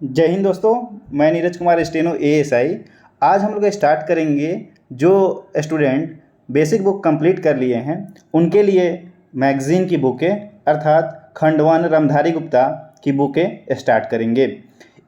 जय हिंद दोस्तों। मैं नीरज कुमार स्टेनो एएसआई। आज हम लोग स्टार्ट करेंगे जो स्टूडेंट बेसिक बुक कंप्लीट कर लिए हैं उनके लिए मैगज़ीन की बुकें अर्थात खंडवन रामधारी गुप्ता की बुकें स्टार्ट करेंगे।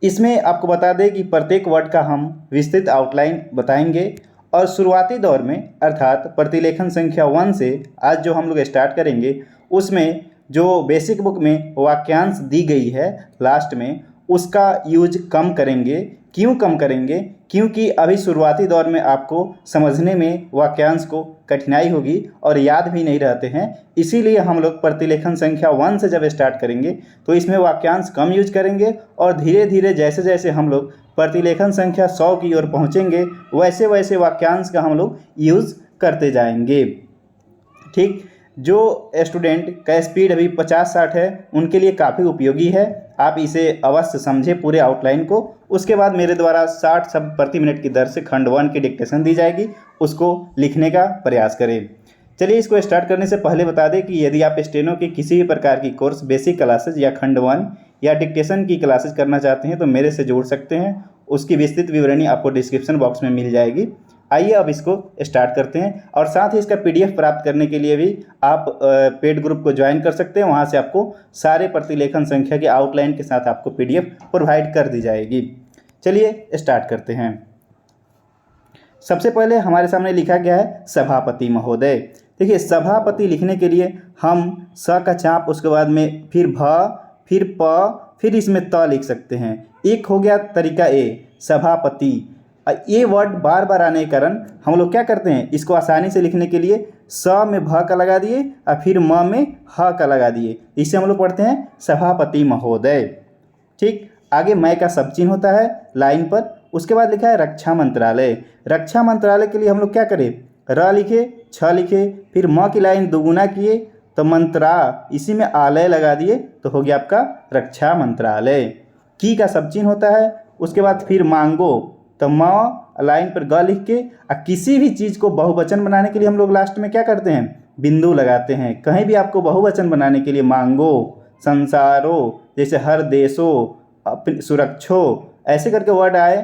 इसमें आपको बता दें कि प्रत्येक वर्ड का हम विस्तृत आउटलाइन बताएंगे और शुरुआती दौर में अर्थात प्रतिलेखन संख्या 1 से आज जो हम लोग स्टार्ट करेंगे उसमें जो बेसिक बुक में वाक्यांश दी गई है लास्ट में उसका यूज कम करेंगे। क्यों कम करेंगे? क्योंकि अभी शुरुआती दौर में आपको समझने में वाक्यांश को कठिनाई होगी और याद भी नहीं रहते हैं। इसीलिए हम लोग प्रतिलेखन संख्या 1 से जब स्टार्ट करेंगे तो इसमें वाक्यांश कम यूज करेंगे और धीरे धीरे जैसे जैसे हम लोग प्रतिलेखन संख्या 100 की ओर पहुँचेंगे वैसे वैसे वाक्यांश का हम लोग यूज़ करते जाएंगे। ठीक, जो स्टूडेंट का स्पीड अभी 50-60 है उनके लिए काफ़ी उपयोगी है। आप इसे अवश्य समझें पूरे आउटलाइन को। उसके बाद मेरे द्वारा 60 शब्द प्रति मिनट की दर से खंड 1 की डिक्टेशन दी जाएगी, उसको लिखने का प्रयास करें। चलिए, इसको स्टार्ट करने से पहले बता दें कि यदि आप स्टेनो की किसी भी प्रकार की कोर्स बेसिक क्लासेज या खंड 1 या डिक्टेशन की क्लासेज करना चाहते हैं तो मेरे से जुड़ सकते हैं। उसकी विस्तृत विवरणी आपको डिस्क्रिप्शन बॉक्स में मिल जाएगी। आइए अब इसको स्टार्ट करते हैं और साथ ही इसका पीडीएफ प्राप्त करने के लिए भी आप पेड ग्रुप को ज्वाइन कर सकते हैं। वहां से आपको सारे प्रतिलेखन संख्या के आउटलाइन के साथ आपको पीडीएफ प्रोवाइड कर दी जाएगी। चलिए स्टार्ट करते हैं। सबसे पहले हमारे सामने लिखा गया है सभापति महोदय। देखिए, सभापति लिखने के लिए हम स का चाप, उसके बाद में फिर भ, फिर प, फिर इसमें त लिख सकते हैं। एक हो गया तरीका ए, सभापति। ये वर्ड बार बार आने के कारण हम लोग क्या करते हैं, इसको आसानी से लिखने के लिए स में भ का लगा दिए और फिर म में ह का लगा दिए। इससे हम लोग पढ़ते हैं सभापति महोदय। ठीक, आगे मैं का सब चिन्ह होता है लाइन पर। उसके बाद लिखा है रक्षा मंत्रालय। रक्षा मंत्रालय के लिए हम लोग क्या करें, र लिखे, छ लिखे, फिर म की लाइन दुगुना किए तो मंत्रा, इसी में आलय लगा दिए तो हो गया आपका रक्षा मंत्रालय। की का सब चिन्ह होता है। उसके बाद फिर मांगो तो म लाइन पर ग लिख के किसी भी चीज़ को बहुवचन बनाने के लिए हम लोग लास्ट में क्या करते हैं, बिंदु लगाते हैं। कहीं भी आपको बहुवचन बनाने के लिए मांगो, संसारो, जैसे हर देशो, सुरक्षो, ऐसे करके वर्ड आए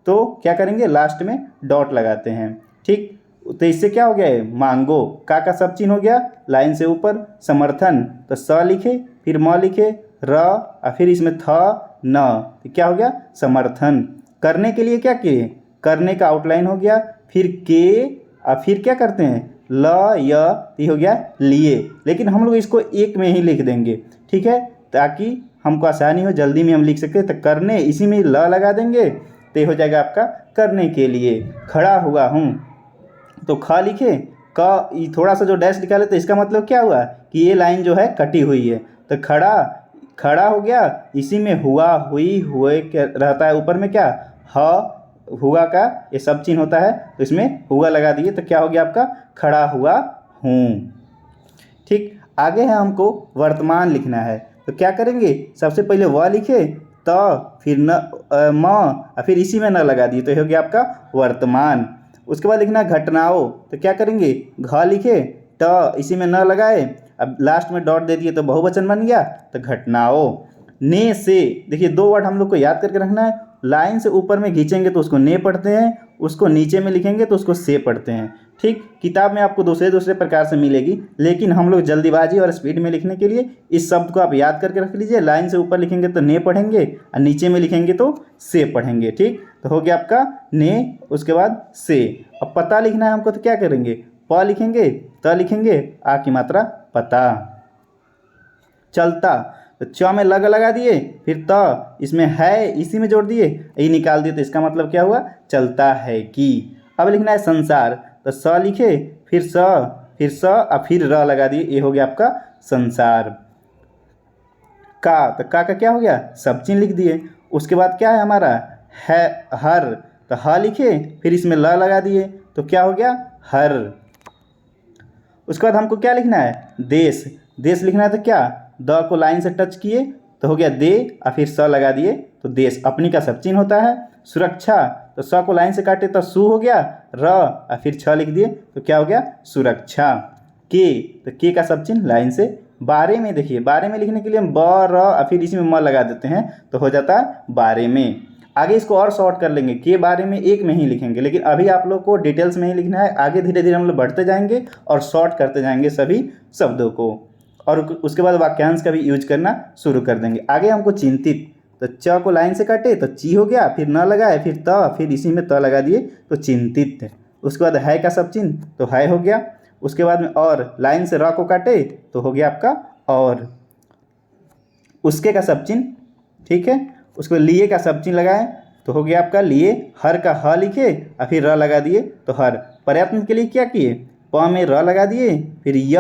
तो क्या करेंगे, लास्ट में डॉट लगाते हैं। ठीक, तो इससे क्या हो गया है, मांगो। का सब चिन्ह हो गया लाइन से ऊपर। समर्थन तो स लिखे, फिर म लिखे, र और फिर इसमें थ न, तो क्या हो गया समर्थन। करने के लिए क्या किए, करने का आउटलाइन हो गया, फिर के और फिर क्या करते हैं ल य, ये हो गया लिए। लेकिन हम लोग इसको एक में ही लिख देंगे, ठीक है, ताकि हमको आसानी हो, जल्दी में हम लिख सकते हैं। तो करने, इसी में ल लगा देंगे तो ये हो जाएगा आपका करने के लिए। खड़ा हुआ हूँ तो ख लिखे, क थोड़ा सा जो डैश निकाले तो इसका मतलब क्या हुआ कि ये लाइन जो है कटी हुई है। तो खड़ा, खड़ा हो गया, इसी में हुआ, हुई, हुए क्या रहता है, ऊपर में क्या ह, हुआ का ये सब चिन्ह होता है तो इसमें हुआ लगा दिए तो क्या हो गया आपका खड़ा हुआ हूँ। ठीक, आगे है हमको वर्तमान लिखना है। तो क्या करेंगे, सबसे पहले व लिखे, त फिर न म और फिर इसी में न लगा दिए तो ये हो गया आपका वर्तमान। उसके बाद लिखना घटनाओं। तो क्या करेंगे, घ लिखे, ट इसी में न लगाए, अब लास्ट में डॉट दे दिए तो बहुवचन बन गया तो घटनाओं। ने से, देखिए दो वर्ड हम लोग को याद करके रखना है। लाइन से ऊपर में खींचेंगे तो उसको ने पढ़ते हैं, उसको नीचे में लिखेंगे तो उसको से पढ़ते हैं। ठीक, किताब में आपको दूसरे दूसरे प्रकार से मिलेगी, लेकिन हम लोग जल्दीबाजी और स्पीड में लिखने के लिए इस शब्द को आप याद करके रख लीजिए। लाइन से ऊपर लिखेंगे तो ने पढ़ेंगे और नीचे में लिखेंगे तो से पढ़ेंगे। ठीक, तो हो गया आपका ने, उसके बाद से। अब पता लिखना है हमको तो क्या करेंगे, प लिखेंगे, त लिखेंगे, आ की मात्रा पता। चलता तो च में लग लगा दिए, फिर त इसमें है इसी में जोड़ दिए, ये निकाल दिए तो इसका मतलब क्या हुआ, चलता है कि। अब लिखना है संसार। तो स लिखे, फिर स और फिर र लगा दिए, ये हो गया आपका संसार। तो का क्या हो गया, सब चिन्ह लिख दिए। उसके बाद क्या है हमारा, है हर। तो ह लिखे, फिर इसमें ल लगा दिए तो क्या हो गया हर। उसके बाद हमको क्या लिखना है, देश। देश लिखना है तो क्या, द को लाइन से टच किए तो हो गया दे और फिर स लगा दिए तो देश, अपनी का सब चिन्ह होता है। सुरक्षा, तो स को लाइन से काटे तो सु हो गया, र और फिर छ लिख दिए तो क्या हो गया सुरक्षा। के, तो के का सब चिन्ह लाइन से बारे में देखिए, बारे में लिखने के लिए हम ब र और फिर इसी में म लगा देते हैं तो हो जाता है बारे में। आगे इसको और शॉर्ट कर लेंगे, के बारे में एक में ही लिखेंगे, लेकिन अभी आप लोग को डिटेल्स में ही लिखना है। आगे धीरे धीरे हम लोग बढ़ते जाएंगे और शॉर्ट करते जाएंगे सभी शब्दों को, और उसके बाद वाक्यांश का भी यूज करना शुरू कर देंगे। आगे हमको चिंतित, तो च को लाइन से काटे तो ची हो गया, फिर न लगाए, फिर त, फिर इसी में त लगा दिए तो चिंतित। उसके बाद है का सब चिन्ह तो है हो गया। उसके बाद में और लाइन से र को काटे तो हो गया आपका और। उसके का सब चिन्ह, ठीक है। उसको लिए का सब चिन्ह लगाए तो हो गया आपका लिए। हर का ह लिखे और फिर र लगा दिए तो हर। प्रयत्न के लिए क्या किए, प में र लगा दिए, फिर य,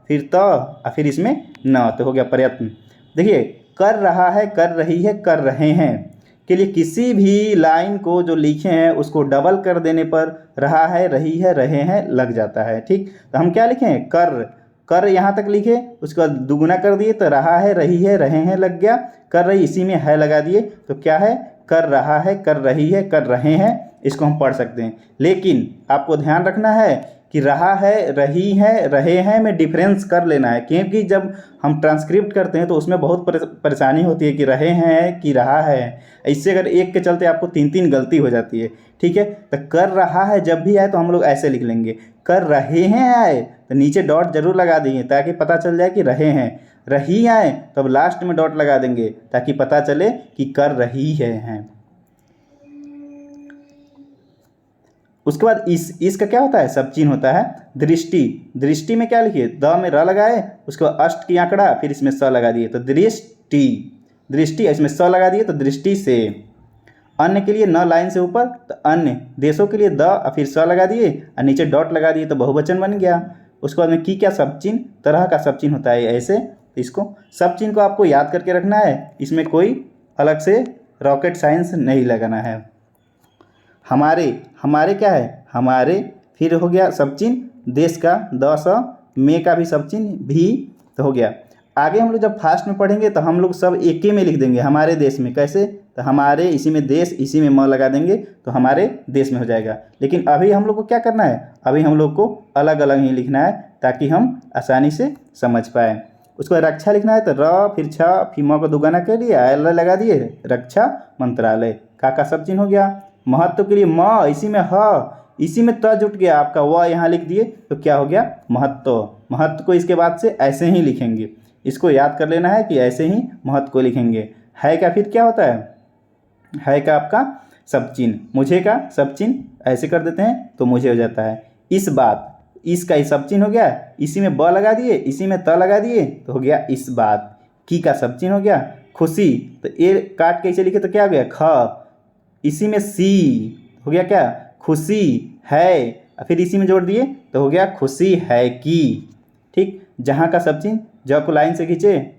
फिर त और फिर इसमें न, तो हो गया प्रयत्न। देखिए, कर रहा है, कर रही है, कर रहे हैं के लिए किसी भी लाइन को जो लिखे हैं उसको डबल कर देने पर रहा है, रही है, रहे हैं लग जाता है। ठीक, तो हम क्या लिखें, कर, कर यहाँ तक लिखे, उसके बाद दुगुना कर दिए तो रहा है, रही है, रहे हैं लग गया। कर रही इसी में है लगा दिए तो क्या है, कर रहा है, कर रही है, कर रहे हैं, इसको हम पढ़ सकते हैं। लेकिन आपको ध्यान रखना है कि रहा है, रही है, रहे हैं में डिफरेंस कर लेना है, क्योंकि जब हम ट्रांसक्रिप्ट करते हैं तो उसमें बहुत परेशानी होती है कि रहे हैं कि रहा है। इससे अगर एक के चलते आपको तीन तीन गलती हो जाती है। ठीक है, तो कर रहा है जब भी आए तो हम लोग ऐसे लिख लेंगे, कर रहे हैं आए तो नीचे डॉट जरूर लगा देंगे ताकि पता चल जाए कि रहे हैं। रही आए तो अब लास्ट में डॉट लगा देंगे ताकि पता चले कि कर रही है। उसके बाद इसका क्या होता है, सब चिन्ह होता है। दृष्टि, दृष्टि में क्या लिखिए, द में र लगाए, उसके बाद अष्ट की आंकड़ा, फिर इसमें स लगा दिए तो दृष्टि, दृष्टि, इसमें स लगा दिए तो दृष्टि से। अन्य के लिए न लाइन से ऊपर तो अन्य, देशों के लिए द और फिर स लगा दिए और नीचे डॉट लगा दिए तो बहुवचन बन गया। उसके बाद में की क्या सब चिन्ह, तरह का सब चिन्ह होता है ऐसे। इसको सब चिन्ह को आपको याद करके रखना है, इसमें कोई अलग से रॉकेट साइंस नहीं लगाना है। हमारे, हमारे क्या है, हमारे, फिर हो गया सब चिन्ह देश का द स, में का भी सब चिन्ह भी तो हो गया। आगे हम लोग जब फास्ट में पढ़ेंगे तो हम लोग सब एक ही में लिख देंगे, हमारे देश में। कैसे, तो हमारे इसी में देश, इसी में म लगा देंगे तो हमारे देश में हो जाएगा। लेकिन अभी हम लोग को क्या करना है, अभी हम लोग को अलग अलग ही लिखना है ताकि हम आसानी से समझ पाए। उसको रक्षा लिखना है तो र, फिर छ, फिर म को दुगुना के लिए आयल लगा दिए, रक्षा मंत्रालय। का सब चिन्ह हो गया। महत्व के लिए म, इसी में ह, इसी में त जुट गया आपका, व यहाँ लिख दिए तो क्या हो गया, महत्व। महत्व को इसके बाद से ऐसे ही लिखेंगे, इसको याद कर लेना है कि ऐसे ही महत्व को लिखेंगे। है का फिर क्या होता है का आपका सब चिन्ह, मुझे का सब चिन्ह ऐसे कर देते हैं तो मुझे हो जाता है। इस बात, इसका ही सब चिन्ह हो गया, इसी में ब लगा दिए, इसी में त लगा दिए तो हो गया इस बात। की का सब चिन्ह हो गया। खुशी, तो ए काट के इसे लिखे तो क्या हो गया, ख, इसी में सी हो गया क्या, खुशी है, फिर इसी में जोड़ दिए तो हो गया खुशी है की। ठीक, जहाँ का सब चिन्ह, ज को लाइन से खींचे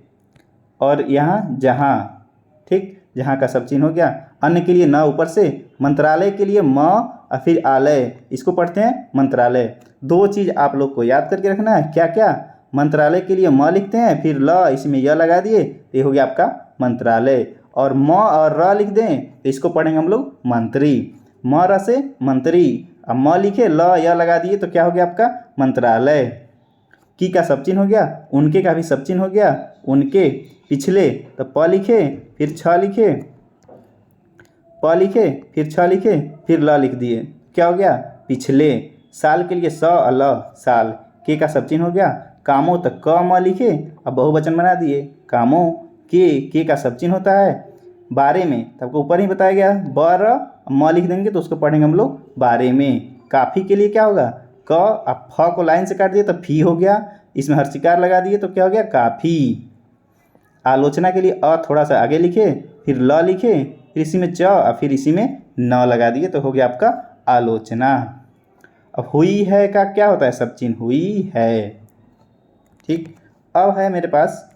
और यहाँ जहाँ, ठीक, जहाँ का सब चिन्ह हो गया। अन्य के लिए न ऊपर से, मंत्रालय के लिए म और फिर आलय, इसको पढ़ते हैं मंत्रालय। दो चीज़ आप लोग को याद करके रखना है, क्या क्या, मंत्रालय के लिए म लिखते हैं, फिर ल इसमें य लगा दिए तो ये हो गया आपका मंत्रालय। और म और र लिख दें तो इसको पढ़ेंगे हम लोग मंत्री। म र से मंत्री, अब म लिखे ल य लगा दिए तो क्या हो गया आपका मंत्रालय। की का सब चिन्ह हो गया, उनके का भी सब चिन्ह हो गया, उनके। पिछले तो प लिखे, फिर छ लिखे, प लिखे, फिर छ लिखे, फिर ल लिख दिए, क्या हो गया पिछले। साल के लिए स और ल, साल। के का सब चिन्ह हो गया। कामों तो क म लिखे, अब बहुवचन बना दिए, कामों के का सब चिन्ह होता है। बारे में तो आपको ऊपर ही बताया गया, ब र म लिख देंगे तो उसको पढ़ेंगे हम लोग बारे में। काफ़ी के लिए क्या होगा, क, अब फ को लाइन से काट दिए तो फी हो गया, इसमें हर्षिकार लगा दिए तो क्या हो गया काफ़ी। आलोचना के लिए अ थोड़ा सा आगे लिखे, फिर ल लिखे, फिर इसी में च और फिर इसी में न लगा दिए तो हो गया आपका आलोचना। अब हुई है का क्या होता है, सब चिन्ह, हुई है। ठीक, अब है मेरे पास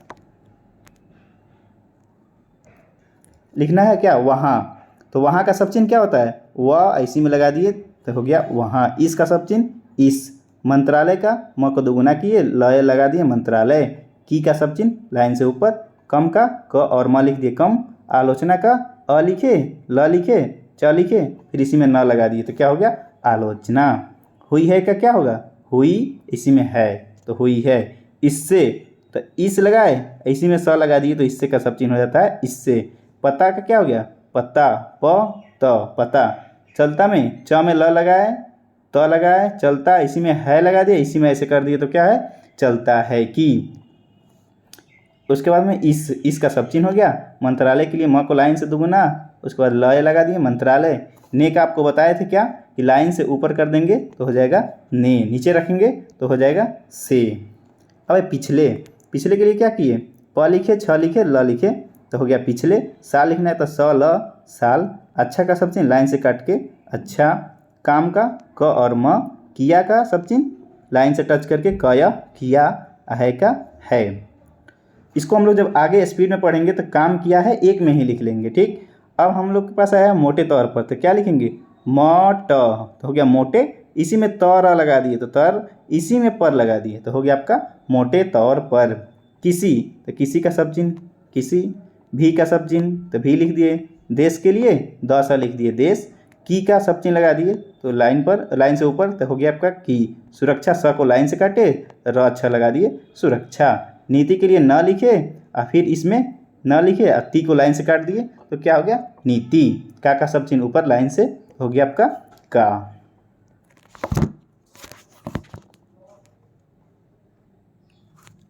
लिखना है क्या, वहाँ। तो वहाँ का सब चिन्ह क्या होता है, वह इसी में लगा दिए तो हो गया वहाँ। इसका सब चिन्ह इस। मंत्रालय का म को दुगुना किए, ल लगा दिए मंत्रालय। की का सब चिन्ह लाइन से ऊपर, कम का क और म लिख दिए कम। आलोचना का अ लिखे, ल लिखे, च लिखे, फिर इसी में न लगा दिए तो क्या हो गया आलोचना। हुई है का क्या होगा, हुई इसी में है तो हुई है। इससे तो इस लगाए, इसी में स लगा दिए तो इससे का सब चिन्ह हो जाता है इससे। पता का क्या हो गया, पता, प त पता। चलता में च में ल लगाए, त लगाए, चलता, इसी में है लगा दिए, इसी में ऐसे कर दिए तो क्या है, चलता है कि। उसके बाद में इस का सब चिन्ह हो गया। मंत्रालय के लिए म को लाइन से दुगुना, उसके बाद लय लगा दिए मंत्रालय। ने का आपको बताए थे क्या कि लाइन से ऊपर कर देंगे तो हो जाएगा ने, नीचे रखेंगे तो हो जाएगा से। अब पिछले, पिछले के लिए क्या किए, प लिखे, छ लिखे, ल लिखे तो हो गया पिछले। साल लिखना है तो स ल साल। अच्छा का सब चिन्ह लाइन से काट के अच्छा। काम का क और म। किया का सब चिन्ह लाइन से टच करके कय किया। है का है। इसको हम लोग जब आगे स्पीड में पढ़ेंगे तो काम किया है एक में ही लिख लेंगे। ठीक, अब हम लोग के पास आया मोटे तौर पर, तो क्या लिखेंगे, मोट तो हो गया मोटे, इसी में तर लगा दिए तो तर, इसी में पर लगा दिए तो हो गया आपका मोटे तौर पर। किसी तो किसी का सब चिन्ह किसी। भी का सब चिन्ह तो भी लिख दिए। देश के लिए द सा लिख दिए देश। की का सब चिन्ह लगा दिए तो लाइन पर, लाइन से ऊपर तो हो गया आपका की। सुरक्षा स को लाइन से काटे, र अच्छा लगा दिए सुरक्षा। नीति के लिए न लिखे और फिर इसमें न लिखे और ती को लाइन से काट दिए तो क्या हो गया नीति। का सब चिन्ह ऊपर लाइन से हो गया आपका का।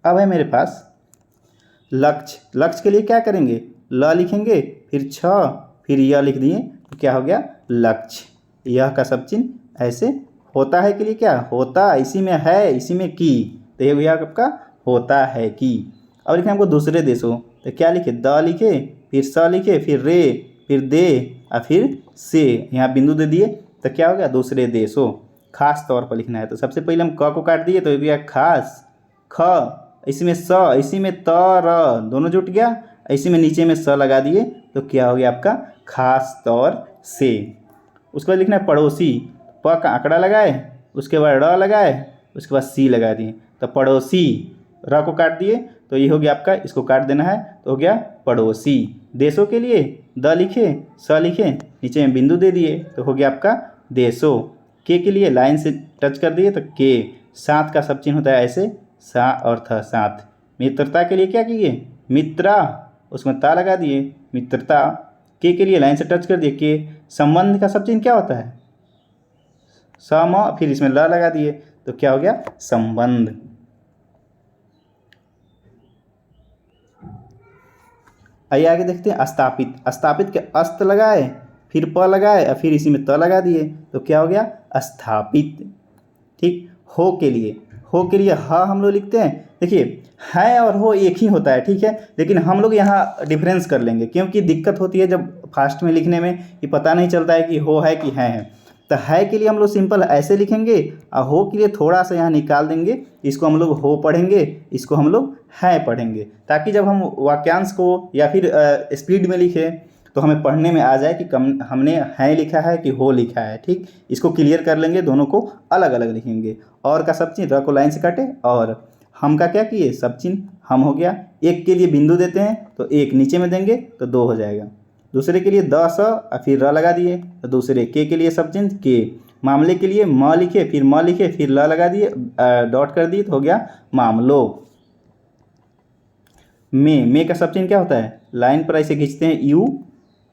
अब है मेरे पास लक्ष्य। लक्ष्य के लिए क्या करेंगे, ल लिखेंगे, फिर छ, फिर यह लिख दिए तो क्या हो गया लक्ष्य। यह का सब चिन्ह ऐसे। होता है के लिए क्या, होता, इसी में है, इसी में की तो ये हुआ आपका होता है कि। अब लिखें हमको दूसरे देशों, तो क्या लिखे, द लिखे, फिर स लिखे, फिर रे, फिर दे और फिर से, यहाँ बिंदु दे दिए तो क्या हो गया दूसरे देशों। खास तौर पर लिखना है तो सबसे पहले हम क को काट दिए तो ये गया खास। ख, इसी में स, इसी में त र दोनों जुट गया, इसी में नीचे में स लगा दिए तो क्या हो गया आपका खास तौर से। उसके बाद लिखना है पड़ोसी। प का आंकड़ा लगाए, उसके बाद र लगाए, उसके बाद सी लगा दिए तो पड़ोसी। र को काट दिए तो ये हो गया आपका, इसको काट देना है तो हो गया पड़ोसी। देशों के लिए द लिखे, स लिखे, नीचे में बिंदु दे दिए तो हो गया आपका देशों। के लिए लाइन से टच कर दिए तो के। साथ का सब चिन्ह होता है ऐसे, सा और थ साथ। मित्रता के लिए क्या किए, मित्रा, उसमें ता लगा दिए मित्रता। के लिए लाइन से टच कर दिए के। संबंध का सब चिन्ह क्या होता है, सम, फिर इसमें ल लगा दिए तो क्या हो गया संबंध। आइए आगे देखते हैं स्थापित। स्थापित के अस्त लगाए, फिर प लगाए और फिर इसी में त लगा दिए तो क्या हो गया स्थापित। ठीक, हो के लिए, हो के लिए ह हम लोग लिखते हैं। देखिए है और हो एक ही होता है, ठीक है, लेकिन हम लोग यहाँ डिफरेंस कर लेंगे क्योंकि दिक्कत होती है जब फास्ट में लिखने में कि पता नहीं चलता है कि हो है कि है। तो है के लिए हम लोग सिंपल ऐसे लिखेंगे और हो के लिए थोड़ा सा यहाँ निकाल देंगे, इसको हम लोग हो पढ़ेंगे, इसको हम लोग है पढ़ेंगे, ताकि जब हम वाक्यांश को या फिर स्पीड में लिखें तो हमें पढ़ने में आ जाए कि हमने है लिखा है कि हो लिखा है। ठीक, इसको क्लियर कर लेंगे, दोनों को अलग अलग लिखेंगे। और का सब चिन्ह, र को लाइन से काटे, और हम का क्या किए सब चिन्ह हम हो गया। एक के लिए बिंदु देते हैं तो एक, नीचे में देंगे तो दो हो जाएगा। दूसरे के लिए द स और फिर र लगा दिए तो दूसरे। के लिए सब चिन्ह के। मामले के लिए म लिखे, फिर म लिखे, फिर ल लगा दिए, डॉट कर दिए तो हो गया मामलों। में का सब चिन्ह क्या होता है, लाइन पर ऐसे खींचते हैं यू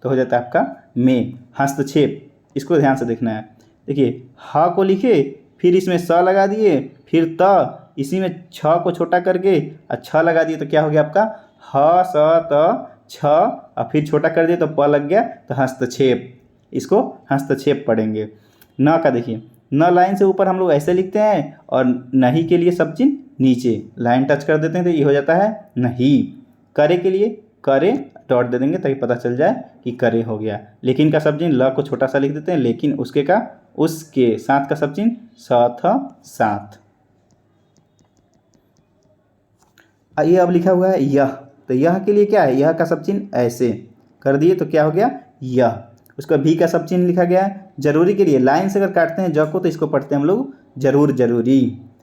तो हो जाता है आपका में। हस्तक्षेप, इसको ध्यान से देखना है। देखिए ह को लिखे, फिर इसमें स लगा दिए, फिर त, इसी में छ को छोटा करके और छ लगा दिए तो क्या हो गया आपका ह स त छ, और फिर छोटा कर दिए तो प लग गया तो हस्तक्षेप। इसको हस्तक्षेप पढ़ेंगे। न का देखिए, न लाइन से ऊपर हम लोग ऐसे लिखते हैं और नहीं के लिए सब चिन्ह नीचे लाइन टच कर देते हैं तो ये हो जाता है नहीं। करे के लिए करे डॉट दे देंगे ताकि पता चल जाए कि करे हो गया। लेकिन का सब चिन्ह ल को छोटा सा लिख देते हैं, लेकिन उसके का उसके। साथ का सब चिन्ह स थ साथ। ये अब लिखा हुआ है यह, तो यह के लिए क्या है, यह का सब चिन्ह ऐसे कर दिए तो क्या हो गया यह। उसका भी का सब चिन्ह लिखा गया है। जरूरी के लिए लाइन से अगर काटते हैं ज को तो इसको पढ़ते हैं हम लोग जरूर जरूरी।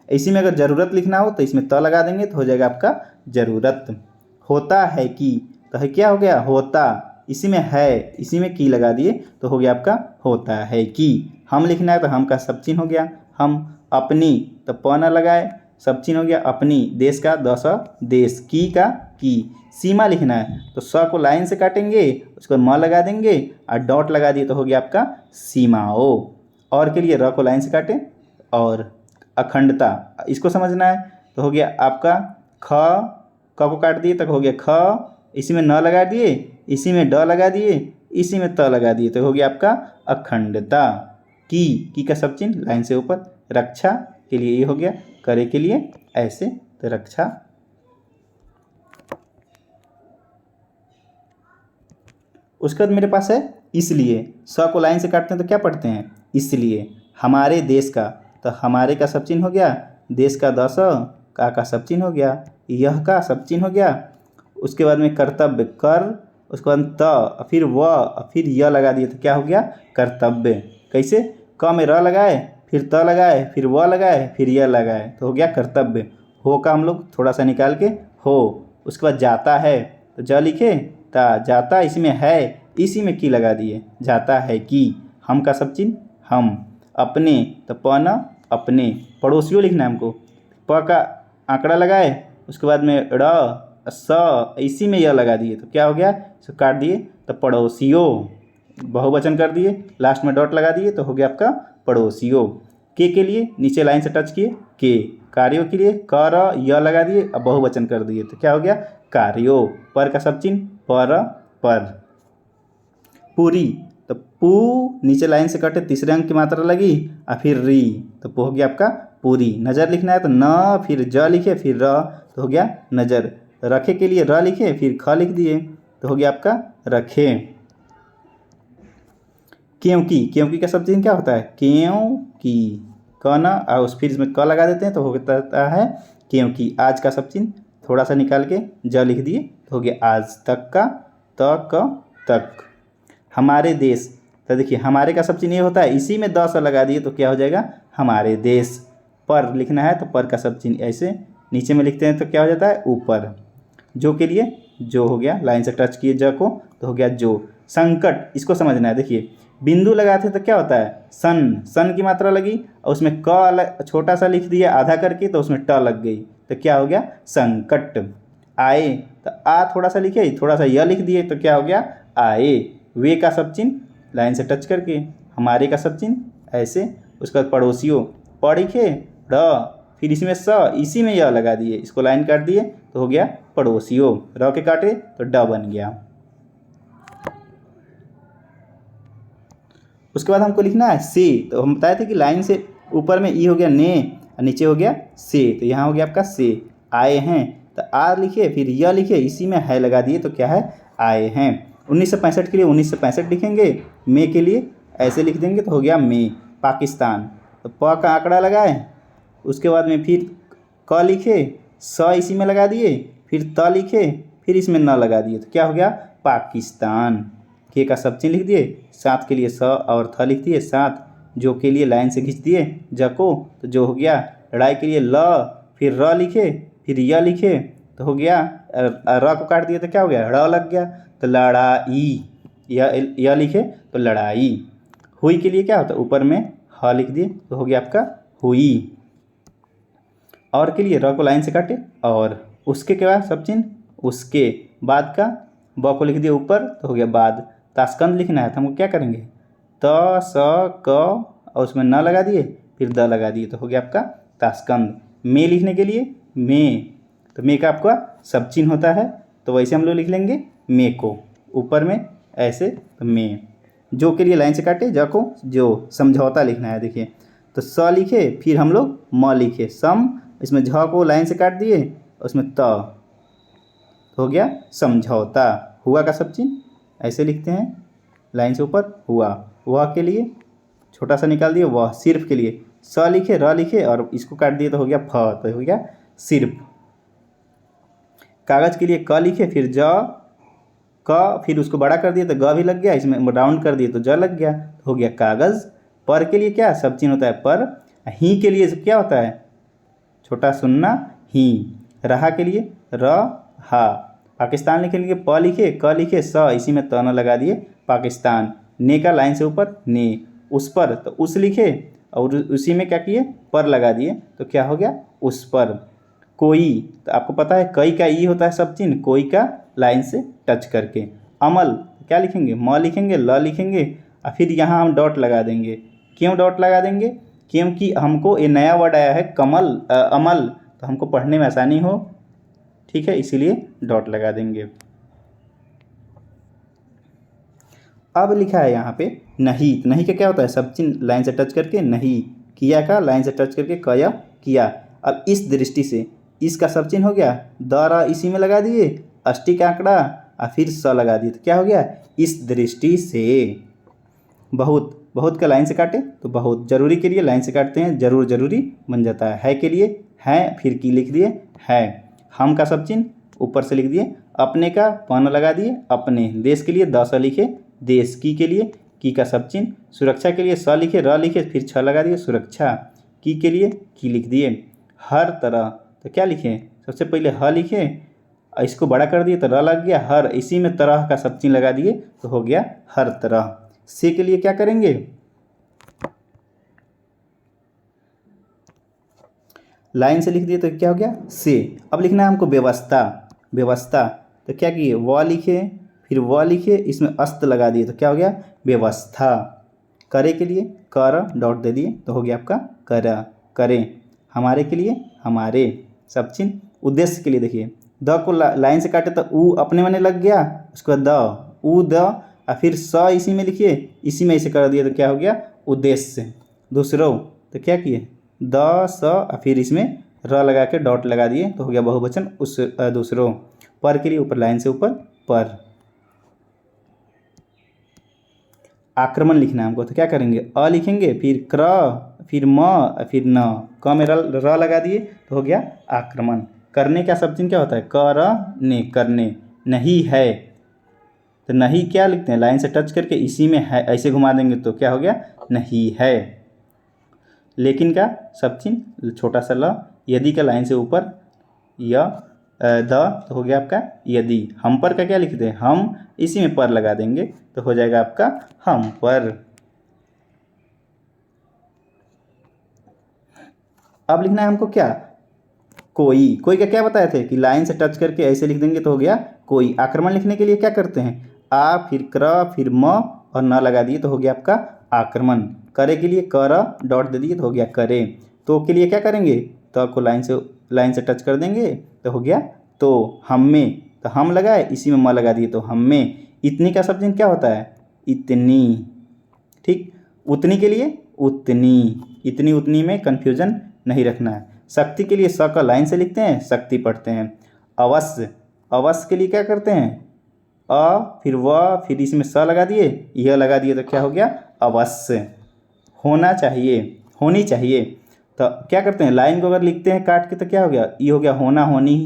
इसी में अगर ज़रूरत लिखना हो तो इसमें त लगा देंगे तो हो जाएगा आपका ज़रूरत। होता है कि, तो है क्या हो गया होता, इसी में है, इसी में की लगा दिए तो हो गया आपका होता है कि। हम लिखना है तो हम का सब चिन्ह हो गया हम। अपनी तो प न लगाए, सब चिन्ह हो गया अपनी, देश का द स देश, की का की, सीमा लिखना है तो स को लाइन से काटेंगे, उसको म लगा देंगे और डॉट लगा दिए तो हो गया आपका सीमाओं। और के लिए र को लाइन से काटें और अखंडता, इसको समझना है तो हो गया आपका ख, क को काट दिए तो हो गया ख, इसी में न लगा दिए, इसी में ड लगा दिए, इसी में त लगा दिए तो हो गया आपका अखंडता। की का सब चिन्ह लाइन से ऊपर, रक्षा के लिए ये हो गया, करे के लिए ऐसे तो रक्षा। उसके बाद मेरे पास है इसलिए, स को लाइन से काटते हैं तो क्या पढ़ते हैं इसलिए, हमारे देश का, तो हमारे का सब चिन्ह हो गया, देश का द स, का सब चिन्ह हो गया, यह का सब चिन्ह हो गया। उसके बाद में कर्तव्य कर, उसके बाद त, फिर व, फिर य लगा दिए तो क्या हो गया कर्तव्य। कैसे, क में र लगाए, फिर त लगाए, फिर व लगाए, फिर य लगाए तो हो गया कर्तव्य। हो का हम लोग थोड़ा सा निकाल के हो। उसके बाद जाता है तो ज लिखे, ता जाता, इसमें है, इसी में की लगा दिए, जाता है की। हम का सब चिन्ह हम, अपने तो प न अपने, पड़ोसियों लिखना है हमको, प का आंकड़ा लगाए, उसके बाद में र स, इसी में यह लगा दिए तो क्या हो गया, इसको काट दिए तो पड़ोसियों, बहुवचन कर दिए, लास्ट में डॉट लगा दिए तो हो गया आपका पड़ोसियों। के लिए नीचे लाइन से टच किए, के कार्यों के लिए कर य लगा दिए, अब बहुवचन कर दिए तो क्या हो गया कार्यों। पर का सब चिन्ह पर। पूरी तो पू नीचे लाइन से कटे, तीसरे अंक की मात्रा लगी और फिर री तो हो गया आपका पूरी। नज़र लिखना है तो न, फिर ज लिखे, फिर र तो हो गया नज़र। रखे के लिए र लिखे, फिर ख लिख दिए तो हो गया आपका रखे। क्योंकि का सब चिन्ह क्या होता है क्योंकि, क न और उस फिर इसमें क लगा देते हैं तो हो जाता है क्योंकि। आज का सब चिन्ह थोड़ा सा निकाल के ज लिख दिए तो हो गया आज तक का, तक। हमारे देश, तो देखिए हमारे का सब चिन्ह ये होता है, इसी में द स लगा दिए तो क्या हो जाएगा हमारे देश। पर लिखना है तो पर का सब चिन्ह ऐसे नीचे में लिखते हैं तो क्या हो जाता है ऊपर। जो के लिए जो हो गया, लाइन से टच किए ज को तो हो गया जो। संकट, इसको समझना है, देखिए बिंदु लगाते तो क्या होता है सन की मात्रा लगी और उसमें क छोटा सा लिख दिया आधा करके तो उसमें ट लग गई तो क्या हो गया संकट। आए तो आ थोड़ा सा लिखे, थोड़ा सा य लिख दिए तो क्या हो गया आए। वे का सब चिन्ह लाइन से टच करके, हमारे का सब चिन्ह ऐसे, उसका पड़ोसियों प लिखे, र फिर इसमें स, इसी में य लगा दिए, इसको लाइन काट दिए तो हो गया पड़ोसियों। र के काटे तो ड बन गया। उसके बाद हमको लिखना है से, तो हम बताए थे कि लाइन से ऊपर में ई हो गया ने और नीचे हो गया से, तो यहाँ हो गया आपका से। आए हैं तो आ लिखे, फिर य लिखे, इसी में है लगा दिए तो क्या है आए हैं। 1965 के लिए 1965 लिखेंगे, मे के लिए ऐसे लिख देंगे तो हो गया मे। पाकिस्तान तो प का आंकड़ा लगाए, उसके बाद में फिर क लिखे, स इसी में लगा दिए, फिर त लिखे, फिर इसमें न लगा दिए तो क्या हो गया पाकिस्तान। के का सब चिन्ह लिख दिए, साथ के लिए स और थ लिख दिए, साथ जो के लिए लाइन से खींच दिए ज को तो जो हो गया। लड़ाई के लिए ल, फिर र लिखे, फिर य लिखे तो हो गया, र को काट दिए तो क्या हो गया ड़ लग गया तो लड़ाई, य लिखे तो लड़ाई। हुई के लिए क्या होता है ऊपर में ह लिख दिए तो हो गया आपका हुई। और के लिए र को लाइन से काटे और उसके के बाद सब चिन्ह, उसके बाद का ब को लिख दिया ऊपर तो हो गया बाद। ताशकंद लिखना है तो हमको क्या करेंगे त स क और उसमें न लगा दिए, फिर द लगा दिए तो हो गया आपका ताशकंद। मे लिखने के लिए मे, तो मे का आपका सब चिन्ह होता है तो वैसे हम लोग लिख लेंगे मे को ऊपर में ऐसे तो मे। जो के लिए लाइन से काटे, ज को जो, समझौता लिखना है, देखिए तो स लिखे, फिर हम लोग म लिखे सम, इसमें झ को लाइन से काट दिए, उसमें त तो हो गया समझौता। हुआ का सब चिन्ह ऐसे लिखते हैं लाइन से ऊपर हुआ। वह के लिए छोटा सा निकाल दिए, वह सिर्फ के लिए स लिखे, र लिखे और इसको काट दिए तो हो गया फ, तो हो गया सिर्फ। कागज के लिए क लिखे, फिर ज क, फिर उसको बड़ा कर दिए तो ग भी लग गया, इसमें राउंड कर दिए तो ज लग गया तो हो गया कागज। पर के लिए क्या सब चिन्ह होता है पर। ही के लिए क्या होता है छोटा सुन्ना ही। रहा के लिए र हा। पाकिस्तान लिखेंगे प लिखे, क लिखे, स इसी में त न लगा दिए पाकिस्तान। ने का लाइन से ऊपर ने, उस पर तो उस लिखे और उसी में क्या किए, पर लगा दिए, तो क्या हो गया, उस पर। कोई, तो आपको पता है कई का ई होता है सब चिन्ह, कोई का लाइन से टच करके। अमल, क्या लिखेंगे, म लिखेंगे, ल लिखेंगे और फिर यहाँ हम डॉट लगा देंगे। क्यों डॉट लगा देंगे, क्योंकि हमको ये नया वर्ड आया है कमल अमल, तो हमको पढ़ने में आसानी हो, ठीक है, इसीलिए डॉट लगा देंगे। अब लिखा है यहाँ पे नहीं, तो नहीं का क्या होता है, सब चिन्ह लाइन से टच करके, नहीं, किया का लाइन से टच करके कया किया। अब इस दृष्टि से इसका सब चिन्ह हो गया, द इसी में लगा दिए, अष्टी का आंकड़ा और फिर स लगा दिए, तो क्या हो गया, इस दृष्टि से। बहुत, बहुत का लाइन से काटे तो बहुत, जरूरी के लिए लाइन से काटते हैं, जरूर जरूरी बन जाता है के लिए है, फिर की लिख दिए है, हम का सब चिन्ह ऊपर से लिख दिए, अपने का पन लगा दिए अपने, देश के लिए द स लिखे देश, की के लिए की का सब चिन्ह, सुरक्षा के लिए स लिखे र लिखे फिर छ लगा दिए सुरक्षा, की के लिए की लिख दिए। हर तरह, तो क्या लिखे, सबसे पहले ह लिखे, इसको बड़ा कर दिए तो र लग गया, हर, इसी में तरह का सब चिन्ह लगा दिए तो हो गया हर तरह। से के लिए क्या करेंगे, लाइन से लिख दिए तो क्या हो गया से। अब लिखना है हमको व्यवस्था, व्यवस्था, तो क्या किए, व लिखे, फिर व लिखे, इसमें अस्त लगा दिए तो क्या हो गया व्यवस्था। करे के लिए कर डॉट दे दिए तो हो गया आपका कर, करें। हमारे के लिए हमारे, सब चिन्ह। उद्देश्य के लिए देखिए, द को लाइन से काटे तो ऊ अपने मने लग गया, उसके बाद द, ऊ द, और फिर स इसी में लिखिए, इसी में ऐसे कर दिए तो क्या हो गया उद्देश्य। दूसरों, तो क्या किए, द स और फिर इसमें र लगा के डॉट लगा दिए तो हो गया बहुवचन उस दूसरों। पर के लिए ऊपर लाइन से ऊपर पर। आक्रमण लिखना है हमको, तो क्या करेंगे, अ लिखेंगे, फिर क्र, फिर म, फिर न, क में र लगा दिए तो हो गया आक्रमण। करने का सब चिन्ह क्या होता है, करने, करने। नहीं है, तो नहीं क्या लिखते हैं, लाइन से टच करके इसी में है ऐसे घुमा देंगे तो क्या हो गया नहीं है। लेकिन का सब चिन्ह छोटा सा ल, यदि का लाइन से ऊपर य द, तो हो गया आपका यदि। हम पर का क्या लिखते हैं, हम, इसी में पर लगा देंगे तो हो जाएगा आपका हम पर। अब लिखना है हमको क्या, कोई। कोई का क्या बताए थे कि लाइन से टच करके ऐसे लिख देंगे तो हो गया कोई। आक्रमण लिखने के लिए क्या करते हैं, आ, फिर क्र, फिर म और न लगा दिए तो हो गया आपका आक्रमण। करे के लिए कर डॉट दे दिए तो हो गया करे। तो के लिए क्या करेंगे, तो को लाइन से टच कर देंगे तो हो गया तो। हम में, तो हम लगाए, इसी में म लगा दिए तो हम में। इतनी का सब चिन्ह क्या होता है, इतनी, ठीक। उतनी के लिए उतनी, इतनी उतनी में कन्फ्यूजन नहीं रखना है। शक्ति के लिए स का लाइन से लिखते हैं, शक्ति पढ़ते हैं। अवश्य, अवश्य के लिए क्या करते हैं, अ, फिर व, फिर इसमें स लगा दिए, यह लगा दिए तो क्या हो गया अवश्य। होना चाहिए, होनी चाहिए, तो क्या करते हैं, लाइन को अगर लिखते हैं काट के तो क्या हो गया, ये हो गया होना होनी,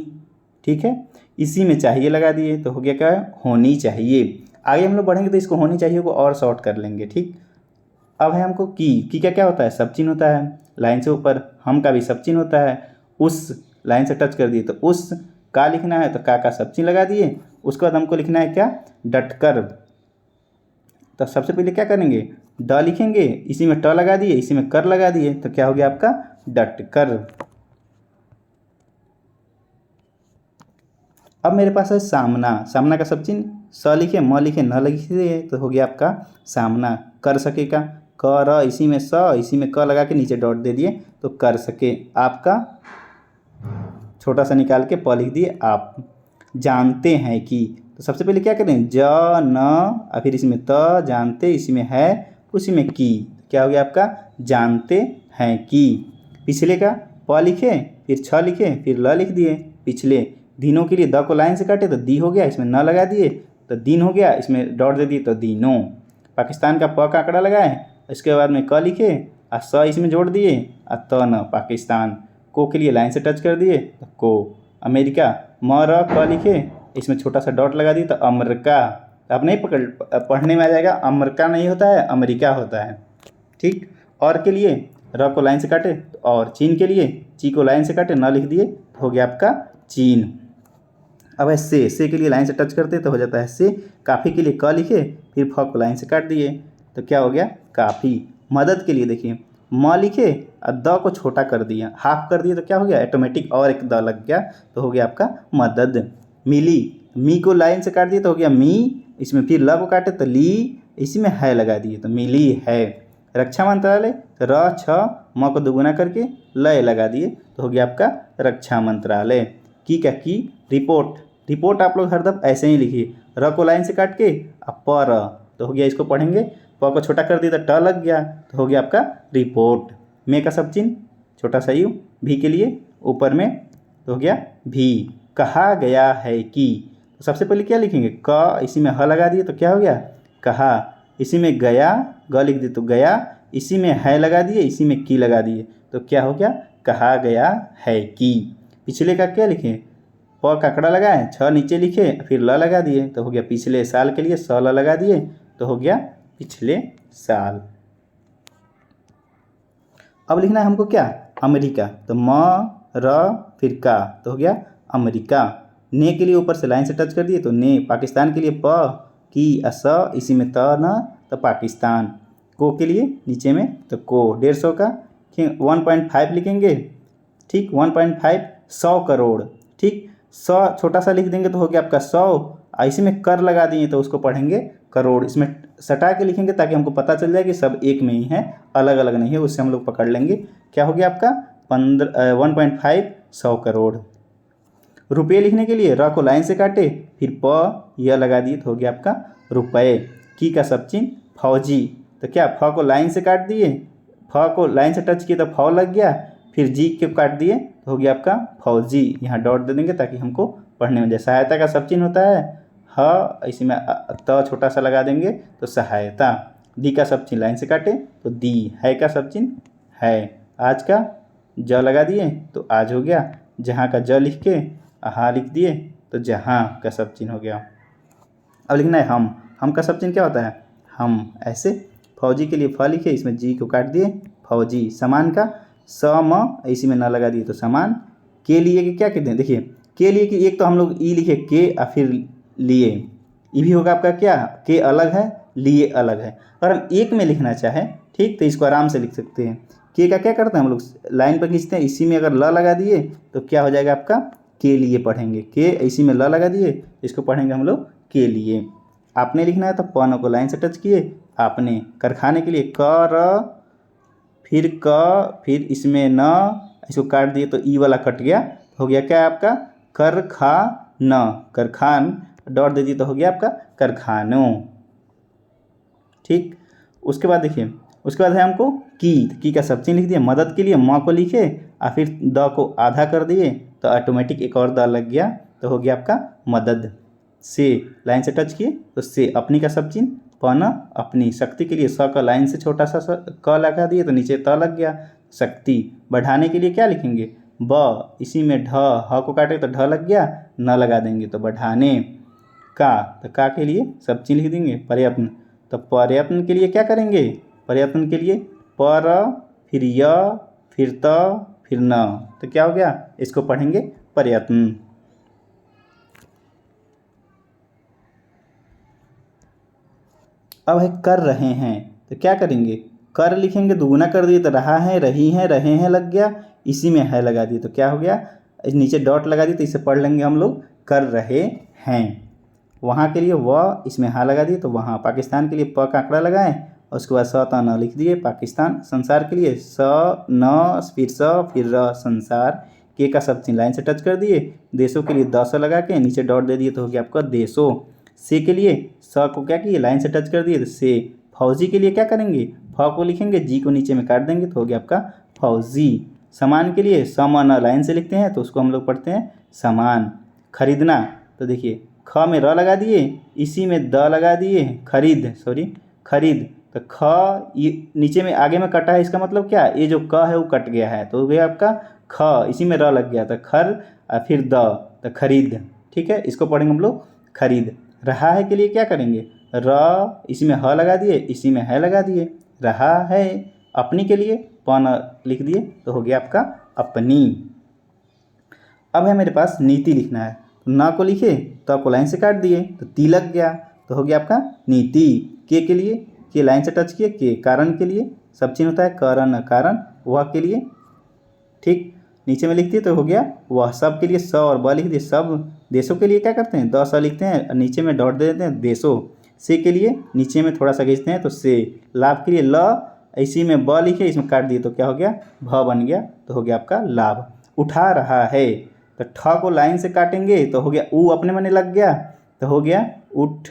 ठीक है। इसी में चाहिए लगा दिए तो हो गया क्या है होनी चाहिए। आगे हम लोग बढ़ेंगे तो इसको होनी चाहिए को और शॉर्ट कर लेंगे, ठीक। अब है हमको की का क्या होता है, सब चिन्ह होता है लाइन से ऊपर। हम का भी सब चिन्ह होता है। उस, लाइन से टच कर दिए तो उस। का लिखना है तो का सब चिन्ह लगा दिए। उसके बाद हमको लिखना है क्या, डटकर। तो सबसे पहले क्या करेंगे, ड लिखेंगे, इसी में ट लगा दिए, इसी में कर लगा दिए तो क्या हो गया आपका डटकर। अब मेरे पास है सामना। सामना का सब चिन्ह स लिखे, म लिखे, न लिखे तो हो गया आपका सामना। कर सके का क र, इसी में स, इसी में क लगा के नीचे डॉट दे दिए तो कर सके। आपका छोटा सा निकाल के प लिख दिए आप। जानते हैं कि, तो सबसे पहले क्या करें, ज न और फिर इसमें त, जानते, इसी में है, उसी में की, क्या हो गया आपका जानते हैं कि। पिछले का प लिखे, फिर छ लिखे, फिर ल लिख दिए पिछले। दिनों के लिए द को लाइन से काटे तो दी हो गया, इसमें न लगा दिए तो दिन हो गया, इसमें डॉट दे दिए तो दिनों। पाकिस्तान का प का आंकड़ा लगाए, इसके बाद में क लिखे और स इसमें जोड़ दिए और त न पाकिस्तान। को के लिए लाइन से टच कर दिए तो को। अमेरिका, म र क लिखे, इसमें छोटा सा डॉट लगा दिए तो अमेरिका। अब नहीं पढ़ने में आ जाएगा, अमेरिका नहीं होता है अमेरिका होता है, ठीक। और के लिए र को लाइन से काटे तो और। चीन के लिए ची को लाइन से काटे, न लिख दिए तो हो गया आपका चीन। अब है से के लिए लाइन से टच करते तो हो जाता है से। काफ़ी के लिए क लिखे, फिर फ को लाइन से काट दिए तो क्या हो गया काफ़ी। मदद के लिए देखिए, म लिखे और द को छोटा कर दिया, हाफ कर दिया, तो क्या हो गया, ऑटोमेटिक और एक द लग गया, तो हो गया आपका मदद। मिली, मी को लाइन से काट दिया तो हो गया मी, इसमें फिर ल को काटे तो ली, इसी में है लगा दिए तो मिली है। रक्षा मंत्रालय, तो र छ म को दुगुना करके लय लगा दिए तो हो गया आपका रक्षा मंत्रालय। की क्या की, रिपोर्ट, रिपोर्ट आप लोग हरदम ऐसे ही लिखिए, र को लाइन से काट के अब प र, तो हो गया, इसको पढ़ेंगे, प को छोटा कर दिया तो ट लग गया, तो हो गया आपका रिपोर्ट। में का सब चिन्ह छोटा सा यू, भी के लिए ऊपर में, तो हो गया भी। कहा गया है कि, तो सबसे पहले क्या लिखेंगे, क, इसी में ह लगा दिए तो क्या हो गया कहा, इसी में गया, ग लिख दिए तो गया, इसी में है लगा दिए, इसी में की लगा दिए तो क्या हो गया कहा गया है कि। पिछले का क्या लिखें, प काकड़ा लगाए, छ नीचे लिखे, फिर ल लगा दिए तो हो गया पिछले साल के लिए स ल लगा दिए तो हो गया पिछले साल। अब लिखना है हमको क्या, अमेरिका, तो म र फिर का, तो हो गया अमेरिका। ने के लिए ऊपर से लाइन से टच कर दिए तो ने, पाकिस्तान के लिए प, की स, इसी में त न, तो पाकिस्तान। को के लिए नीचे में तो को, 150 का 1.5 लिखेंगे, ठीक, 1.5 100 करोड़, ठीक, 100 छोटा सा लिख देंगे तो हो गया आपका 100, इसी में कर लगा दिए तो उसको पढ़ेंगे करोड़, इसमें सटा के लिखेंगे ताकि हमको पता चल जाए कि सब एक में ही है, अलग अलग नहीं है, उससे हम लोग पकड़ लेंगे। क्या हो गया आपका 1.5 100 करोड़। रुपये लिखने के लिए र को लाइन से काटे, फिर प यह लगा दिए तो हो गया आपका रुपये। की का सब चिन्ह फौजी, तो क्या फ को लाइन से काट दिए, फ को लाइन से टच किए तो फ लग गया, फिर जी के काट दिए तो हो गया आपका फौजी। यहाँ डॉट दे देंगे ताकि हमको पढ़ने में जाए। सहायता का सब चिन्ह होता है ह, इसी में त छोटा सा लगा देंगे तो सहायता। दी का सब चिन्ह लाइन से काटे तो दी। है का सब चिन्ह है। आज का ज लगा दिए तो आज हो गया। जहाँ का ज लिख के हाँ लिख दिए तो जहाँ का सब चिन्ह हो गया। अब लिखना है हम का सब चिन्ह क्या होता है, हम, ऐसे। फौजी के लिए फ लिखे, इसमें जी को काट दिए फौजी। समान का स म, इसी में न लगा दिए तो समान। के लिए कि क्या कहते हैं, देखिए के लिए कि एक तो हम लोग ई लिखे के और फिर लिए, ये भी होगा आपका क्या, के अलग है लिए अलग है। अगर हम एक में लिखना चाहें, ठीक, तो इसको आराम से लिख सकते हैं। के का क्या करते हैं हम लोग, लाइन पर खींचते हैं, इसी में अगर ल लगा दिए तो क्या हो जाएगा आपका के लिए पढ़ेंगे। के इसी में ल लगा दिए, इसको पढ़ेंगे हम लोग के लिए। आपने लिखना है तो प को लाइन से टच किए आपने। कारखाने के लिए क र, फिर क, फिर इसमें न, इसको काट दिए तो ई वाला कट गया, हो गया क्या आपका कर खा न, कारखान, डॉट दे दिए तो हो गया आपका कारखानों, ठीक। उसके बाद देखिए, उसके बाद है हमको की का सब चिन्ह लिख दिए। मदद के लिए म को लिखे और फिर द को आधा कर दिए तो ऑटोमेटिक एक और द लग गया तो हो गया आपका मदद। से लाइन से टच किए तो से। अपनी का सब चिन्ह पन, अपनी। शक्ति के लिए स का लाइन से छोटा सा क लगा दिए तो नीचे त लग गया शक्ति। बढ़ाने के लिए क्या लिखेंगे, ब, इसी में ढ, ह को काटे तो ढ लग गया, न लगा देंगे तो बढ़ाने। का, तो का के लिए सब चिन्ह लिख देंगे। प्रयत्न, तो प्रयत्न के लिए क्या करेंगे, प्रयत्न के लिए पर, फिर य, फिर त, फिर न, तो क्या हो गया, इसको पढ़ेंगे प्रयत्न। अब है कर रहे हैं, तो क्या करेंगे, कर लिखेंगे, दुगुना कर दिए तो रहा है, रही हैं, रहे हैं लग गया, इसी में है लगा दिए तो क्या हो गया, नीचे डॉट लगा दिए तो इसे पढ़ लेंगे हम लोग कर रहे हैं। वहाँ के लिए व, इसमें हाँ लगा दिए तो वहाँ। पाकिस्तान के लिए प का आंकड़ा लगाएं और उसके बाद स त न लिख दिए पाकिस्तान। संसार के लिए स न, फिर स, फिर र, संसार। के का सब चिन्ह लाइन से टच कर दिए। देशों के लिए द स लगा के नीचे डॉट दे दिए तो हो गया आपका देशों। से के लिए स को क्या किए, लाइन से टच कर दिए तो से। फौजी के लिए क्या करेंगे, फ को लिखेंगे, जी को नीचे में काट देंगे तो हो गया आपका फौजी। सामान के लिए समान लाइन से लिखते हैं तो उसको हम लोग पढ़ते हैं सामान। खरीदना, तो देखिए ख में र लगा दिए, इसी में द लगा दिए, खरीद, तो ख ये नीचे में आगे में कटा है, इसका मतलब क्या, ये जो क है वो कट गया है तो हो गया आपका ख, इसी में र लग गया तो खर, और फिर द, तो खरीद, ठीक है, इसको पढ़ेंगे हम लोग खरीद। रहा है के लिए क्या करेंगे, र, इसी में ह लगा दिए, इसी में है लगा दिए, रहा है। अपनी के लिए पन लिख दिए तो हो गया आपका अपनी। अब है मेरे पास नीति लिखना है, न को लिखे तो को लाइन से काट दिए तो ती लग गया तो हो गया आपका नीति। के लिए के लाइन से टच किए, के कारण के लिए सब चिन्ह होता है कारण कारण वह के लिए, ठीक। नीचे में लिख दिए तो हो गया वह, सब के लिए स और ब लिख दिए, सब। देशों के लिए क्या करते हैं, द स लिखते हैं, नीचे में डॉट दे देते हैं, देशों। से के लिए नीचे में थोड़ा सा खींचते हैं तो से। लाभ के लिए ल, इसी में ब लिखे, इसमें काट दिए तो क्या हो गया, भ बन गया, तो हो गया आपका लाभ। उठा रहा है, तो ठ को लाइन से काटेंगे तो हो गया ऊ अपने मने लग गया, तो हो गया उठ।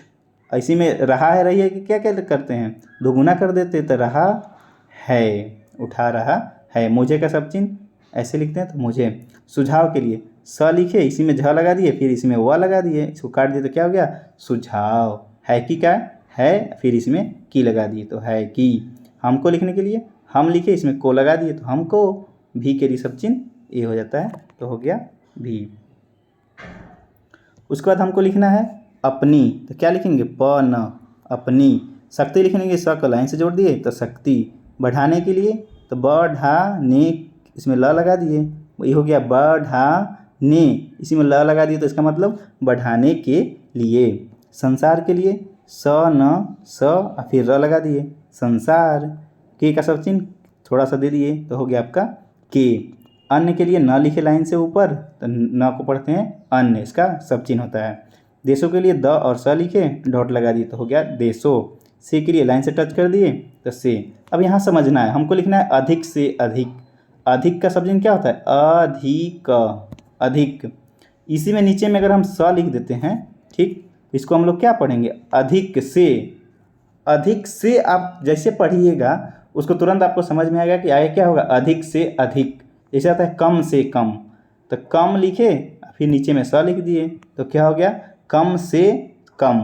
इसी में रहा है रही है कि क्या क्या करते हैं, दोगुना कर देते, तो रहा है, उठा रहा है। मुझे का सब चिन्ह ऐसे लिखते हैं तो मुझे। सुझाव के लिए स लिखे, इसी में झ लगा दिए, फिर इसमें व लगा दिए, इसको काट दिए तो क्या हो गया, सुझाव। है कि क्या है, फिर इसमें की लगा दिए तो है कि। हमको लिखने के लिए हम लिखे, इसमें को लगा दिए तो हमको। भी के लिए सब चिन्ह ये हो जाता है, तो हो गया भी। उसके बाद हमको लिखना है अपनी, तो क्या लिखेंगे, प न, अपनी। शक्ति लिखेंगे, स को लाइन से जोड़ दिए तो शक्ति। बढ़ाने के लिए तो बढ़ाने, इसमें ल लगा दिए, ये हो गया बढ़ाने, इसी में ल लगा दिए तो इसका मतलब बढ़ाने के लिए। संसार के लिए स न स और फिर र लगा दिए, संसार। के का सब चिन्ह थोड़ा सा दे दिए तो हो गया आपका के। अन्य के लिए न लिखे लाइन से ऊपर, तो न को पढ़ते हैं अन्य, इसका सब चिन्ह होता है। देशों के लिए द और स लिखे, डॉट लगा दिए तो हो गया देशों। से के लिए लाइन से टच कर दिए तो से। अब यहाँ समझना है, हमको लिखना है अधिक से अधिक। अधिक का सब चिन्ह क्या होता है, अधिक, अधिक। इसी में नीचे में अगर हम स लिख देते हैं, ठीक, इसको हम लोग क्या पढ़ेंगे, अधिक से। अधिक से आप जैसे पढ़िएगा उसको तुरंत आपको समझ में आएगा कि आगे क्या होगा, अधिक से अधिक। जैसे आता है कम से कम, तो कम लिखे फिर नीचे में स लिख दिए तो क्या हो गया, कम से कम,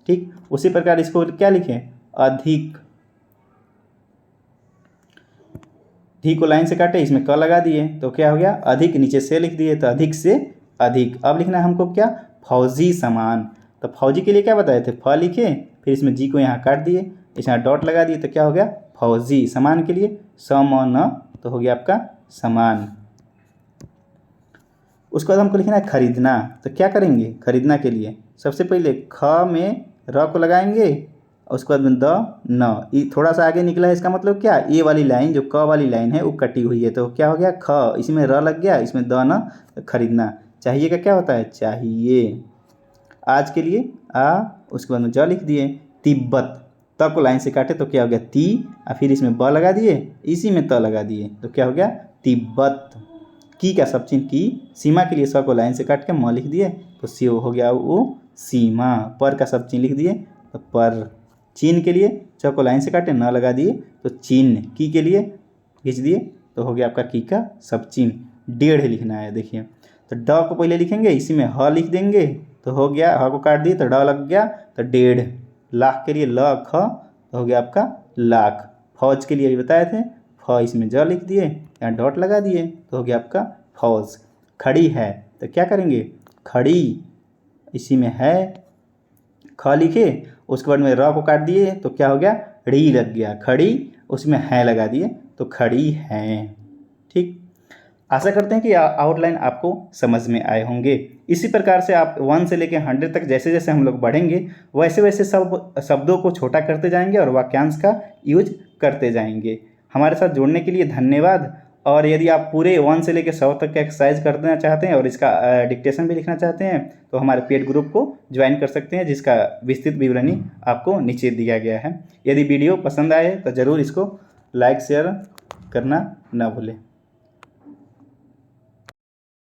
ठीक। उसी प्रकार इसको क्या लिखें, अधिक। धी को लाइन से काटे, इसमें क लगा दिए तो क्या हो गया, अधिक, नीचे से लिख दिए तो अधिक से अधिक। अब लिखना है हमको क्या, फौजी समान। तो फौजी के लिए क्या बताए थे, फ लिखे, फिर इसमें जी को यहाँ काट दिए, इसमें डॉट लगा दिए तो क्या हो गया, फौजी। समान के लिए समान, तो हो गया आपका समान। उसके बाद हमको लिखना है खरीदना। तो क्या करेंगे, खरीदना के लिए सबसे पहले ख में र को लगाएंगे, और उसके बाद में द न, ये थोड़ा सा आगे निकला है, इसका मतलब क्या, ये वाली लाइन जो क वाली लाइन है वो कटी हुई है, तो क्या हो गया ख, इसमें र लग गया, इसमें द न, तो खरीदना। चाहिए का क्या होता है, चाहिए। आज के लिए आ, उसके बाद में ज लिख दिए। तिब्बत, त को लाइन से काटे तो क्या हो गया ती, और फिर इसमें ब लगा दिए, इसी में त लगा दिए तो क्या हो गया तिब्बत। की का सब चिन्ह की। सीमा के लिए स को लाइन से काट के म लिख दिए तो सी हो गया वो सीमा। पर का सब चिन्ह लिख दिए तो पर। चिन्ह के लिए च को लाइन से काटे, न लगा दिए तो चिन्ह। की के लिए खींच दिए तो हो गया आपका की का सब चिन्ह। डेढ़ लिखना है, देखिए तो ड को पहले लिखेंगे, इसी में ह लिख देंगे तो हो गया, ह को काट दिए तो ड लग गया तो डेढ़। लाख के लिए ल ख तो हो गया आपका लाख। फौज के लिए भी बताए थे, फ इसमें ज लिख दिए, यहाँ डॉट लगा दिए तो हो गया आपका फौज। खड़ी है, तो क्या करेंगे, खड़ी, इसी में है, ख लिखे, उसके बाद में र को काट दिए तो क्या हो गया, ड़ी लग गया, खड़ी, उसमें है लगा दिए तो खड़ी हैं, ठीक। आशा करते हैं कि आउटलाइन आपको समझ में आए होंगे। इसी प्रकार से आप 1 से लेकर 100 तक जैसे जैसे हम लोग बढ़ेंगे वैसे वैसे सब शब्दों को छोटा करते जाएंगे और वाक्यांश का यूज करते जाएंगे। हमारे साथ जुड़ने के लिए धन्यवाद। और यदि आप पूरे 1 से लेकर 100 तक का एक्सरसाइज करना चाहते हैं और इसका डिक्टेशन भी लिखना चाहते हैं तो हमारे पेड ग्रुप को ज्वाइन कर सकते हैं, जिसका विस्तृत विवरणी आपको नीचे दिया गया है। यदि वीडियो पसंद आए तो ज़रूर इसको लाइक शेयर करना ना भूलें।